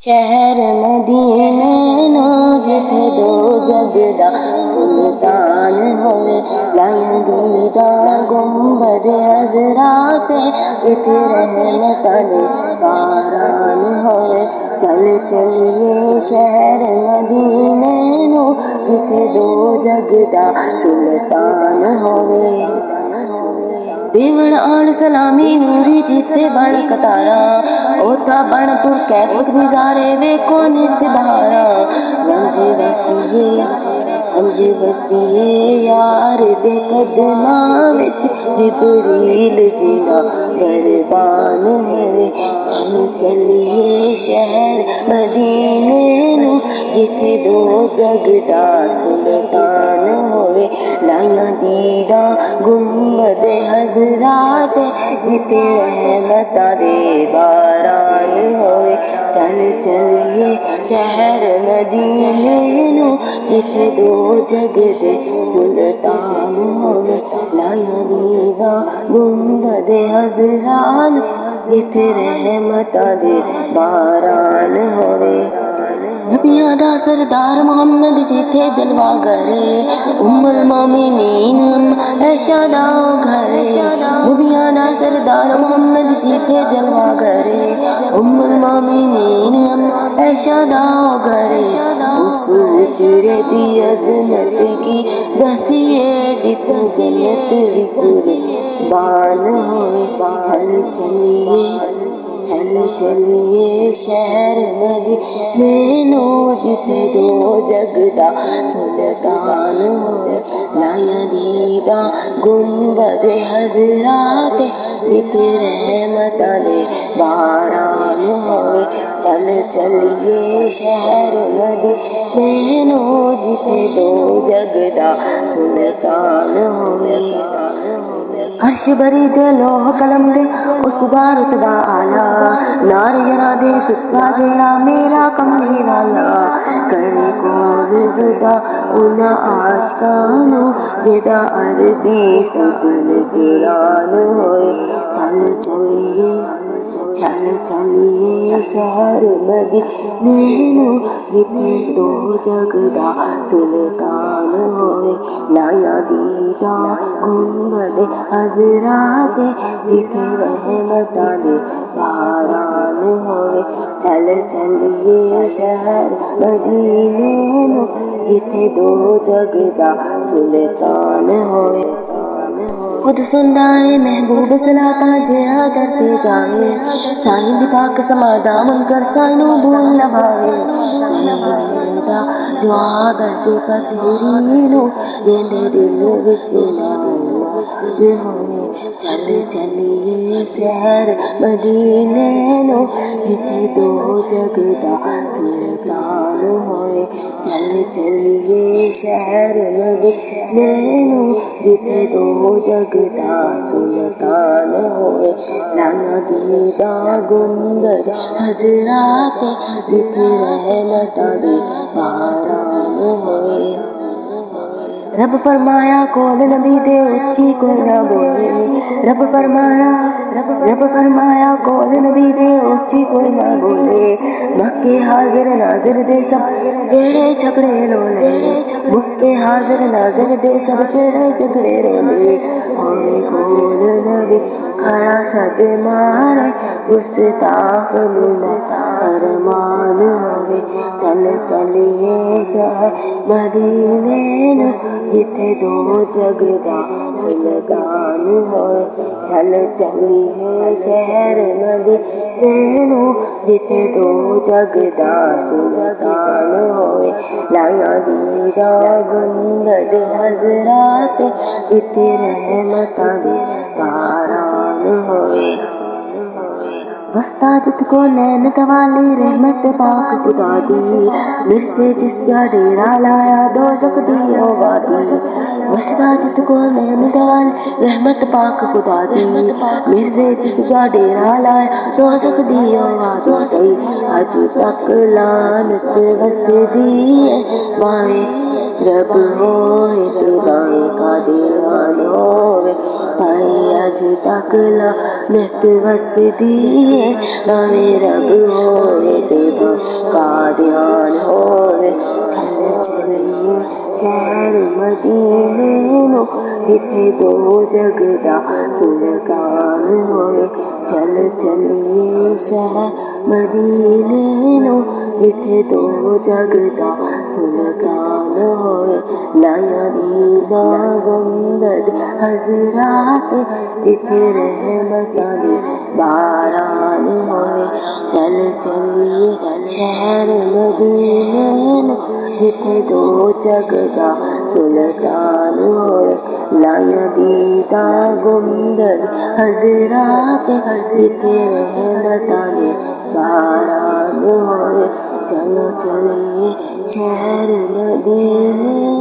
شہر مدینے نو جتھے دو جگ دا سلطان ہوئے، لایا دیدا گنبد عذرا تے جتھے رحمتاں دے باران ہوئے۔ چل چلیے شہر مدینے نو جتھے دو جگ دا سلطان ہوئے۔ دیوڑ آن سلامی نوری جیتے بن کتارا، اوتھا بن پور کیفک نظارے ویکھو نچ بہارا۔ ہنج وسیے یار دے قدماں وچ جبریل جینا قربان ہوئے۔ چل چلیے شہر مدینے نو جتھے دو جگ دا سلطان ہوئے، لایا دیدا گنبد عذرا تے جتھے رحمتاں دے باران ہوئے۔ چل چلیے شہر مدینے نو جتھے دو جگ دے سلطان ہوئے، لایا دیدا گنبد عذرا جتھے رحمتاں دے باران ہوئے۔ نبیاں دا سردار محمد جتھے جلوہ گرے، ام المومنین عائشہ دا گھر۔ نبیاں دا سردار محمد جتھے جلوہ گرے، ام المومنین عائشہ دا گھر۔ اس چرے دی عظمت کی دسیے جتھے جنت بھی قربان ہوئے۔ چل چلیے شہر مدینے نو جتھے دو جگ دا سلطان ہوئے، لایا دیدا گنبد عذرا تے جتھے رحمتاں دے باران ہوئے۔ چل چلیے شہر مدینے نو جتھے دو جگ دا سلطان ہوئے۔ عرش بری دے لوح قلم دے اس دا رتبہ آلہ، نار یرا دے ستا جیڑا میرا کملی والا۔ کرے کول جدا انہاں عاشقانو جدا عربی سبن قرآن ہوئے۔ چل چلیے شہر مدینے نو جتھے دو جگ دا سلطان ہوئے، لایا دیدا گنبد عذرا تے جتھے رحمتاں دے باران ہوئے۔ چل چلیے شہر مدینے نو جتھے دو جگ دا سلطان ہوئے۔ خود سندا ہے محبوب صلاحاں جیڑا در تے جائے، سائیں دی پاک سما دامن کر سائنوں بھول نہ بھاوے۔ جو آگ سے پتھری نو جیندے دل وچ ہوئے۔ چل چلیے شہر مدینے نو جتھے دو جگ دا سلطان ہوئے۔ چل چلیے شہر مدینے نو جتھے دو جگ دا سلطان ہوئے، لایا دیدا گنبد عذرا تے جتھے رحمتاں دے باران ہوئے۔ رب فرمایا کول نبی دے اچھی کوئی نہ بولے، رب فرمایا کول نبی دے اچھی کوئی نہ بولے۔ مکے حاضر ناظر دے سب جڑے جھگڑے رولے، مکے حاضر ناظر دے سب جڑے جھگڑے رولے۔ ہوئے کول نبی کھڑا صد مارے، گستاخ نو فرمان ہوئے۔ چل چلیے شہر مدینے نو جتھے دو جگ دا سلطان ہوئے۔ چل چلیے شہر مدینے نو جتھے دو جگ دا سلطان ہوئے، لایا دیدا گنبد عذرا تے جتھے رحمتاں دے باران ہوئے۔ وسطا جت کو نین توالی رحمت پاک خدا دی، مرسے جس جا ڈیرا لایا دوزخ دی وادی۔ وسطا جت کو نین توالی رحمت پاک خدا دی، مرسے جس جا ڈیرا لایا دوزخ دی وادی۔ اج تک لعنت وسدی ہے بائیں رب ہوئے تے بائیں کا دیوان ہوئے۔ بھائی اج تک لعنت وسدی ہے بائیں رب ہوئے تے ਧਿਆਨ ਹੋਵੇ। ਚੱਲ ਚੱਲੀਏ ਸ਼ਹਿਰ ਮਦੀਨੇ ਨੂੰ, ਜਿੱਥੇ ਦੋ ਜਗ ਦਾ ਸੁਲਤਾਨ ਹੋਵੇ। ਚੱਲ ਚੱਲੀਏ ਸ਼ਹਿਰ ਮਦੀਨੇ ਨੂੰ, ਜਿੱਥੇ ਦੋ ਜਗ ਦਾ ਸੁਲਤਾਨ ਹੋਵੇ। ਲਾਇਆ ਦੀਦਾ ਗੁੰਬਦ ਹਜ਼ਰਾਤ, ਜਿੱਥੇ ਰਹਿਮਤਾਂ ਦੇ ਬਾਰਾਨ ਹੋਵੇ। ਚੱਲ ਚੱਲੀਏ ਸ਼ਹਿਰ ਮਦੀਨੇ ਨੂੰ, ਜਿੱਥੇ ਦੋ ਜਗ ਦਾ ਸੁਲਤਾਨ ਹੋਵੇ। ਲਾਇਆ ਦੀਦਾ ਗੁੰਬਦ ਹਜ਼ਰਾਤ, ਜਿੱਥੇ ਰਹਿਮਤਾਂ ਦੇ ਬਾਰਾਨ ਹੋਵੇ। چلو چلیے شہر مدینے